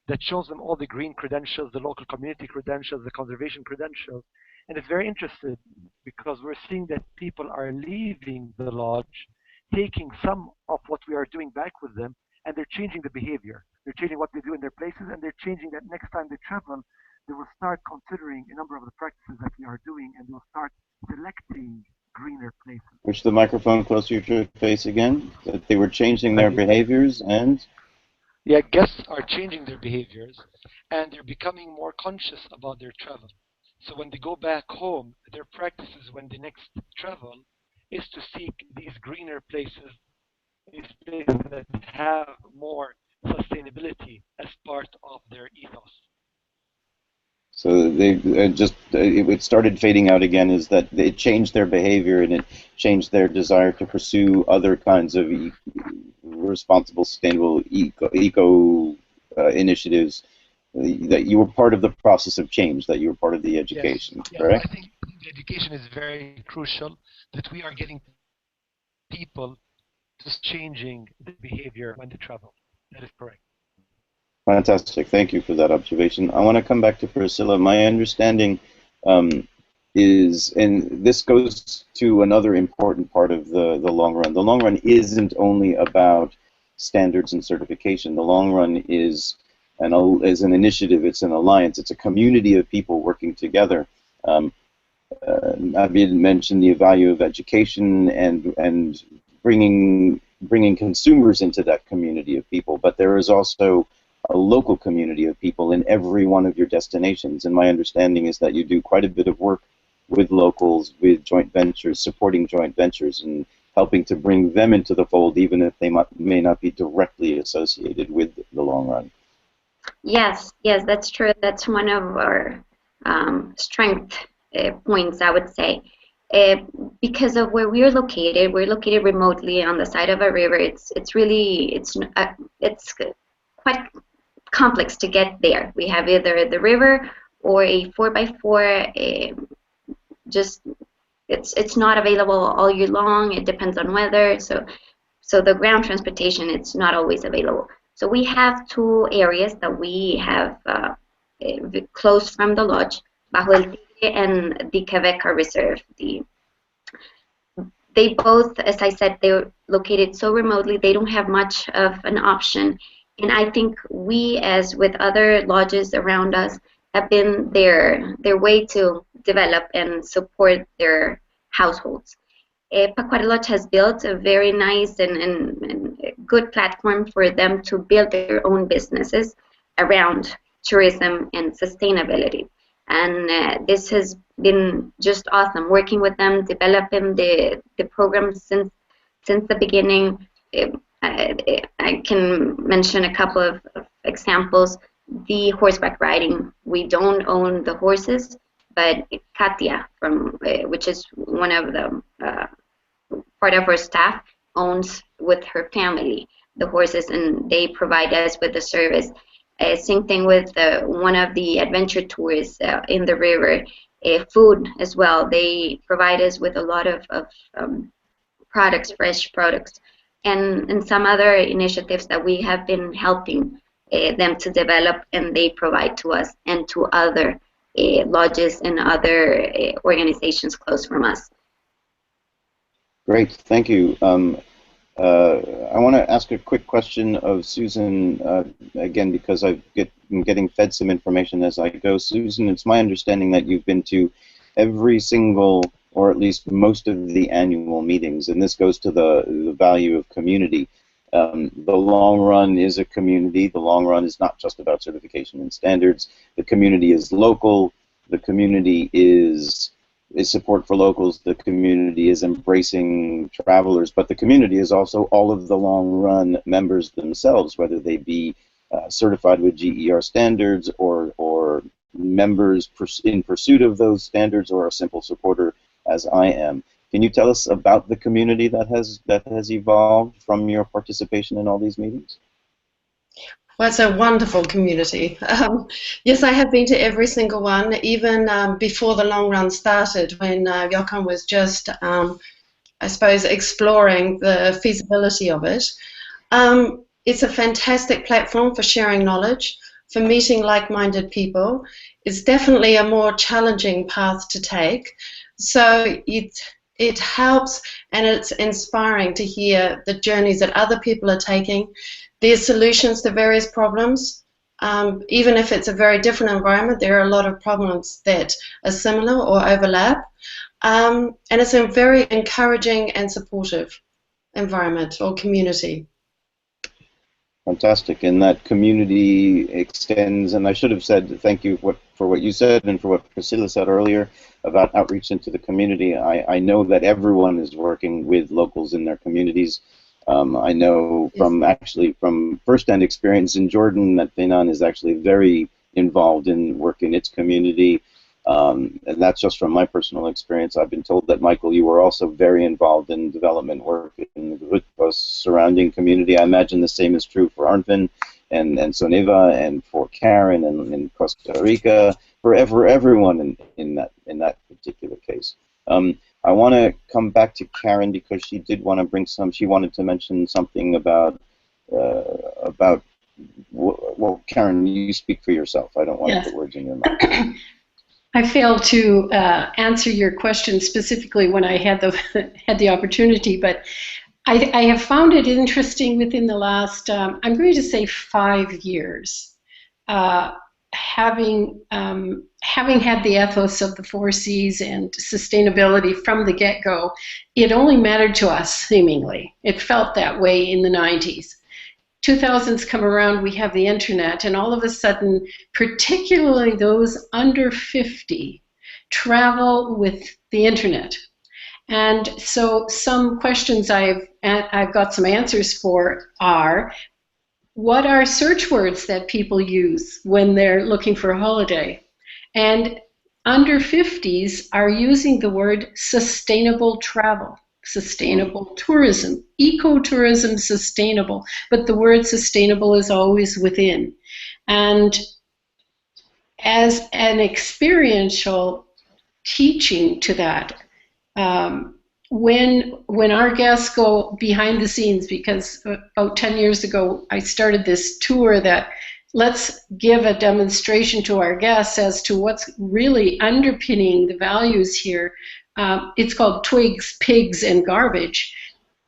that shows them all the green credentials, the local community credentials, the conservation credentials. And it's very interesting because we're seeing that people are leaving the lodge, taking some of what we are doing back with them, and they're changing the behavior. They're changing what they do in their places, and they're changing that next time they travel, they will start considering a number of the practices that we are doing, and they'll start selecting greener places. Push the microphone closer to your face again. That they were changing their behaviors and... Yeah, guests are changing their behaviors, and they're becoming more conscious about their travel. So when they go back home, their practices when they next travel is to seek these greener places, these places that have more sustainability as part of their ethos. So they it started fading out again, is that it changed their behavior and it changed their desire to pursue other kinds of responsible, sustainable eco initiatives. That you were part of the process of change, that you were part of the education, yes. correct? I think the education is very crucial, that we are getting people just changing the behavior when they travel. That is correct. Fantastic. Thank you for that observation. I want to come back to Priscilla. My understanding is, and this goes to another important part of the long run. The long run isn't only about standards and certification. The long run is an initiative, it's an alliance, it's a community of people working together. Nabil mentioned the value of education and bringing consumers into that community of people, but there is also a local community of people in every one of your destinations, and my understanding is that you do quite a bit of work with locals, with joint ventures, supporting joint ventures, and helping to bring them into the fold, even if they may not be directly associated with the long run. Yes, that's true. That's one of our strength points, I would say. Because of where we're located remotely on the side of a river. It's quite complex to get there. We have either the river or a 4x4. It's not available all year long. It depends on weather. So the ground transportation, it's not always available. So we have two areas that we have close from the lodge, Bajo el Tigre and the Quebeca Reserve. They both, as I said, they're located so remotely, they don't have much of an option And I think we, as with other lodges around us, have been their way to develop and support their households. Pakwari Lodge has built a very nice and good platform for them to build their own businesses around tourism and sustainability. And this has been just awesome, working with them, developing the program since the beginning. I can mention a couple of examples. The horseback riding, we don't own the horses, but Katya, which is one of the part of our staff, owns with her family the horses, and they provide us with the service. Same thing with one of the adventure tours in the river. Food as well. They provide us with a lot of products, fresh products, and some other initiatives that we have been helping them to develop, and they provide to us and to other lodges and other organizations close from us. Great, thank you. I want to ask a quick question of Susan, again, because I'm getting fed some information as I go. Susan, it's my understanding that you've been to every single, or at least most of the annual meetings, and this goes to the value of community. The long run is a community. The long run is not just about certification and standards. The community is local. The community is support for locals. The community is embracing travelers, but the community is also all of the long run members themselves, whether they be certified with GER standards or members in pursuit of those standards, or a simple supporter as I am. Can you tell us about the community that has evolved from your participation in all these meetings? Well, it's a wonderful community. Yes, I have been to every single one, even before the long run started, when Jochen was just, I suppose, exploring the feasibility of it. It's a fantastic platform for sharing knowledge, for meeting like-minded people. It's definitely a more challenging path to take. So it helps, and it's inspiring to hear the journeys that other people are taking, their solutions to various problems. Even if it's a very different environment, there are a lot of problems that are similar or overlap. And it's a very encouraging and supportive environment or community. Fantastic, and that community extends, and I should have said thank you for what you said and for what Priscilla said earlier about outreach into the community. I know that everyone is working with locals in their communities. I know from first-hand experience in Jordan that Fenan is actually very involved in work in its community, and that's just from my personal experience. I've been told that, Michael, you were also very involved in development work in the Grutbos surrounding community. I imagine the same is true for Arnfinn and Soneva and for Karen and in Costa Rica, for everyone in that particular case. I want to come back to Karen because she did want to bring she wanted to mention something about well, Karen, you speak for yourself. I don't want to put words in your mouth. I failed to answer your question specifically when I had the opportunity, but I have found it interesting within the last, I'm going to say 5 years, having had the ethos of the 4 C's and sustainability from the get-go. It only mattered to us, seemingly. It felt that way in the 90s. 2000s come around, we have the internet, and all of a sudden, particularly those under 50, travel with the internet. And so some questions I've got some answers for are, what are search words that people use when they're looking for a holiday? And under 50s are using the word sustainable travel, sustainable tourism, ecotourism, sustainable, but the word sustainable is always within. And as an experiential teaching to that, when our guests go behind the scenes, because about 10 years ago I started this tour that let's give a demonstration to our guests as to what's really underpinning the values here. It's called Twigs, Pigs, and Garbage.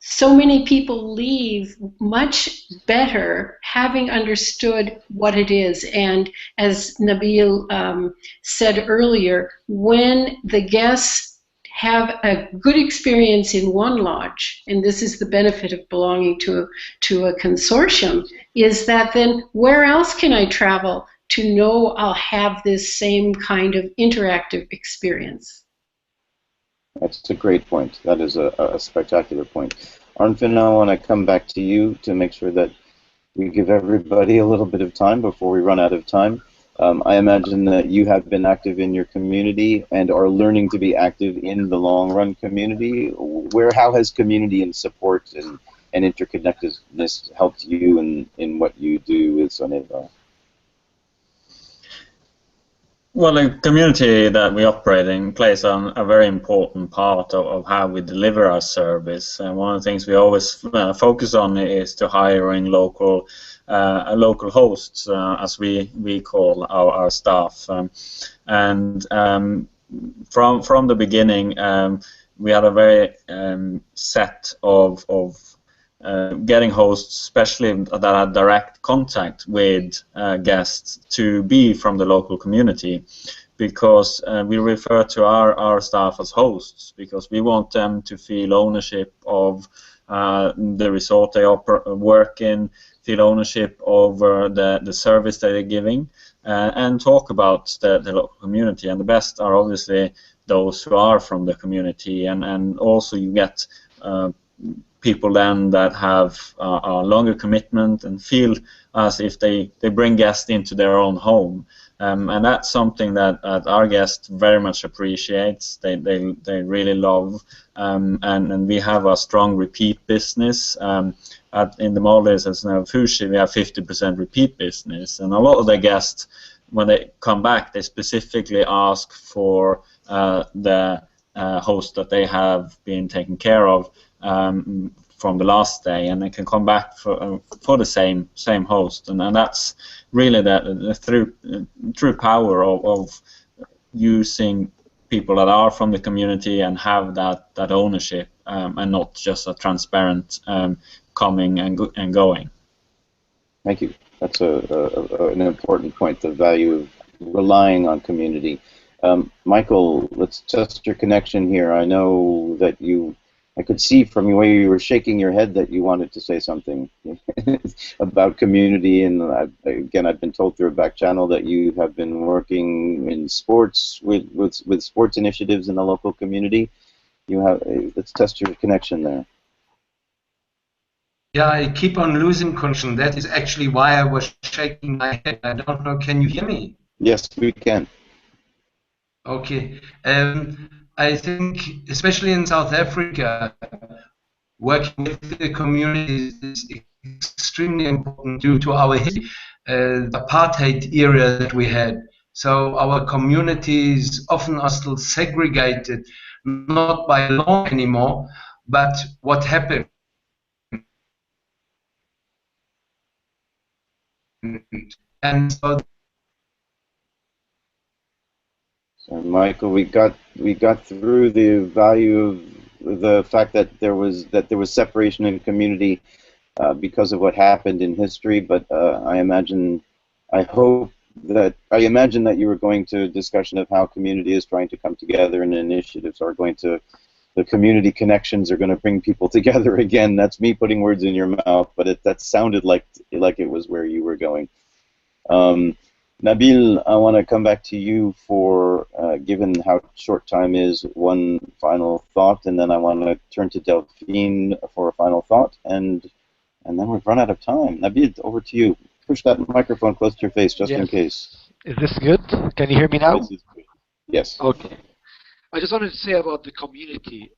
so many people leave much better having understood what it is. And as Nabil said earlier, when the guests have a good experience in one lodge, and this is the benefit of belonging to a consortium, is that then where else can I travel to know I'll have this same kind of interactive experience? That's a great point. That is a spectacular point. Arnfinn, I want to come back to you to make sure that we give everybody a little bit of time before we run out of time. I imagine that you have been active in your community and are learning to be active in the long-run community. How has community and support and interconnectedness helped you in what you do with Soneva? Well, the community that we operate in plays a very important part of how we deliver our service. And one of the things we always focus on is to hiring local hosts, as we call our staff. From the beginning, we had a very set of getting hosts, especially that had direct contact with guests, to be from the local community, because we refer to our staff as hosts, because we want them to feel ownership of the resort they work in, feel ownership over the service that they're giving, and talk about the local community. And the best are obviously those who are from the community, and also you get people then that have a longer commitment and feel as if they bring guests into their own home. And that's something that our guests very much appreciates. They really love, and we have a strong repeat business. In the Maldives, as now Fuji, we have 50% repeat business, and a lot of the guests, when they come back, they specifically ask for the host that they have been taken care of from the last day, and they can come back for the same host, and that's really the true power of using people that are from the community and have that ownership, and not just a transparent coming and going. Thank you. That's an important point, the value of relying on community. Michael, let's test your connection here. I know that I could see from the way you were shaking your head that you wanted to say something about community, and again, I've been told through a back channel that you have been working in sports with sports initiatives in the local community. Let's test your connection there. Yeah, I keep on losing connection. That is actually why I was shaking my head. I don't know, can you hear me? Yes, we can. Okay. I think, especially in South Africa, working with the communities is extremely important due to our history, the apartheid era that we had. So our communities often are still segregated, not by law anymore, but what happened. And so Michael, we got through the value of the fact that there was separation in community because of what happened in history. But I imagine that you were going to a discussion of how community is trying to come together, and initiatives are going to, the community connections are going to bring people together again. That's me putting words in your mouth, but that sounded like it was where you were going. Nabil, I want to come back to you for, given how short time is, one final thought, and then I want to turn to Delphine for a final thought, and then we've run out of time. Nabil, over to you. Push that microphone close to your face, just in case. Is this good? Can you hear me now? Yes. Okay. I just wanted to say about the community.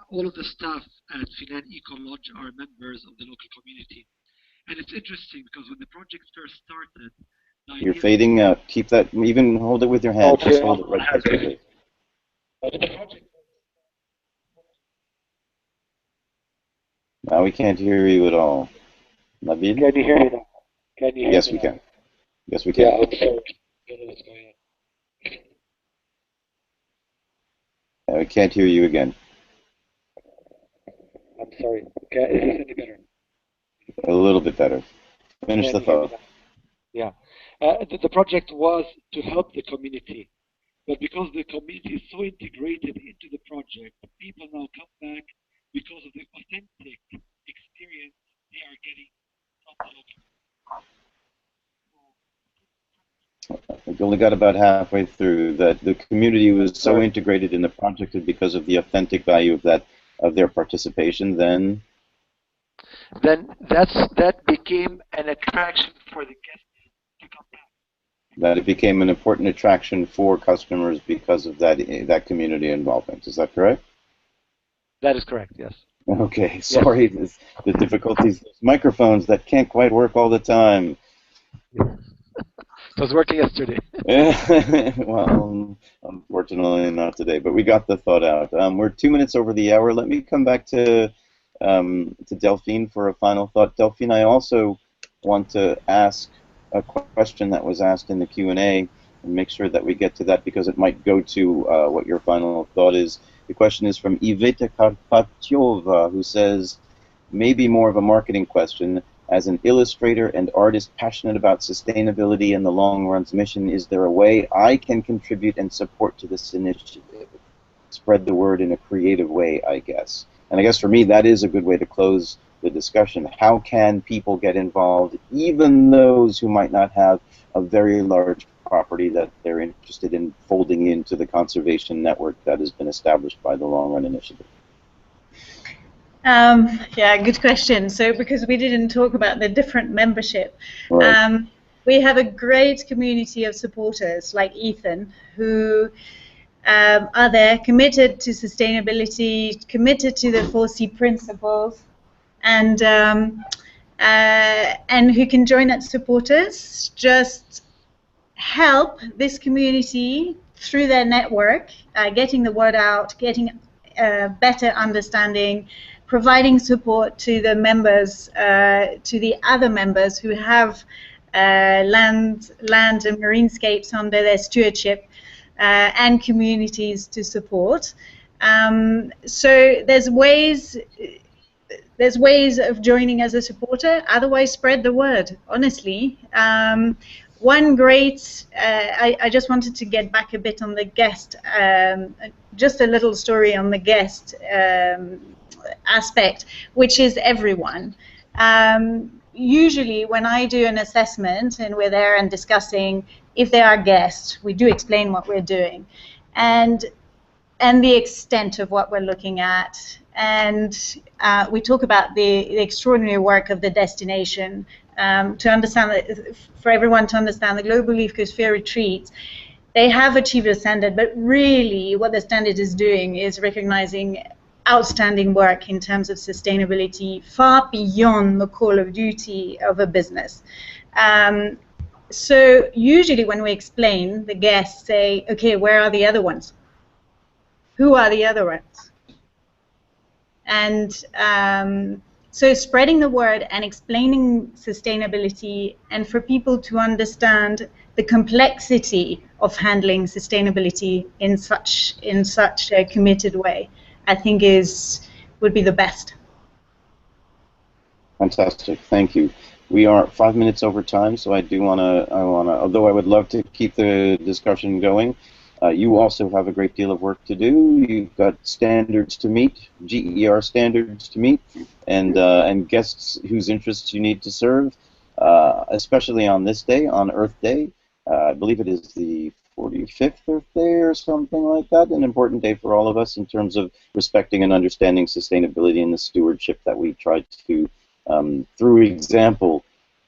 All of the staff at Finan Eco Lodge are members of the local community. And it's interesting because when the project first started, you're fading out. Keep that, even hold it with your hand. Okay. Just hold it right close to your face. Now we can't hear you at all. Nabil? Can you hear me now? Yes, we can. Yes, we can. Yeah, okay. We can't hear you again. sorry. Okay, is this any better? A little bit better. Finish the thought. Yeah. The project was to help the community, but because the community is so integrated into the project, people now come back because of the authentic experience they are getting from the local. I only got about halfway through that the community was so integrated in the project because of the authentic value of their participation. Then that became an attraction for the guests to come back. That it became an important attraction for customers because of that community involvement. Is that correct? That is correct. Yes. Okay. Sorry, yes. The difficulties. Microphones that can't quite work all the time. It was working yesterday. Well, unfortunately not today, but we got the thought out. We're 2 minutes over the hour. Let me come back to Delphine for a final thought. Delphine, I also want to ask a question that was asked in the Q&A and make sure that we get to that because it might go to what your final thought is. The question is from Iveta Karpatyova, who says, maybe more of a marketing question. As an illustrator and artist passionate about sustainability and the long run's mission, is there a way I can contribute and support to this initiative? Spread the word in a creative way, I guess. And I guess for me, that is a good way to close the discussion. How can people get involved, even those who might not have a very large property that they're interested in folding into the conservation network that has been established by the Long Run Initiative? Yeah, good question. So because we didn't talk about the different membership, right. We have a great community of supporters like Ethan who are there committed to sustainability, committed to the 4C principles, and who can join as supporters, just help this community through their network, getting the word out, getting better understanding, providing support to the members, to the other members who have land and marinescapes under their stewardship, and communities to support. So there's ways of joining as a supporter. Otherwise, spread the word, honestly. One great, I just wanted to get back a bit on the guest, just a little story on the guest aspect, which is everyone. Usually when I do an assessment and we're there and discussing, if they are guests, we do explain what we're doing and the extent of what we're looking at. And we talk about the extraordinary work of the destination, to understand, for everyone to understand the Global Leaf Cosphere Retreats. They have achieved a standard, but really what the standard is doing is recognizing outstanding work in terms of sustainability far beyond the call of duty of a business. So usually when we explain, the guests say, okay, where are the other ones? Who are the other ones? And so spreading the word and explaining sustainability, and for people to understand the complexity of handling sustainability in such a committed way, I think would be the best. Fantastic, thank you. We are 5 minutes over time, so I wanna, although I would love to keep the discussion going, you also have a great deal of work to do. You've got standards to meet, GER standards to meet, and guests whose interests you need to serve, especially on this day, on Earth Day. I believe it is the 45th Earth Day or something like that, an important day for all of us in terms of respecting and understanding sustainability and the stewardship that we try to, through example,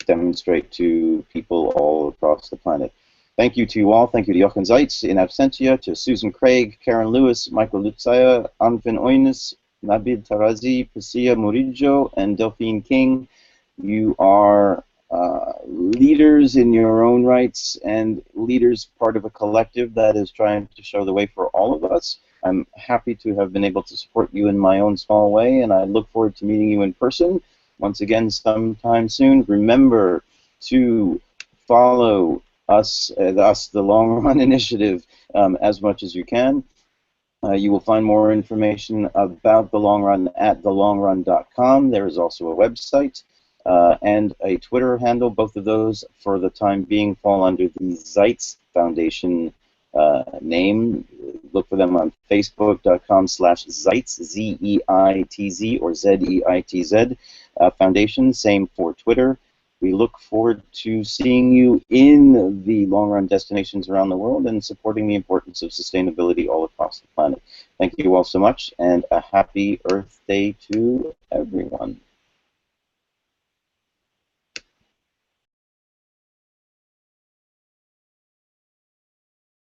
demonstrate to people all across the planet. Thank you to you all. Thank you to Jochen Zeitz in absentia, to Susan Craig, Karen Lewis, Michael Lutzaya, Anfin Oynes, Nabil Tarazi, Priscilla Murillo, and Delphine King. You are leaders in your own rights and leaders part of a collective that is trying to show the way for all of us. I'm happy to have been able to support you in my own small way, and I look forward to meeting you in person once again sometime soon. Remember to follow us, the Long Run Initiative, as much as you can. You will find more information about The Long Run at thelongrun.com. There is also a website and a Twitter handle. Both of those, for the time being, fall under the Zeitz Foundation name. Look for them on facebook.com/Zeitz, Z-E-I-T-Z, or Z-E-I-T-Z Foundation. Same for Twitter. We look forward to seeing you in the long-run destinations around the world and supporting the importance of sustainability all across the planet. Thank you all so much, and a happy Earth Day to everyone.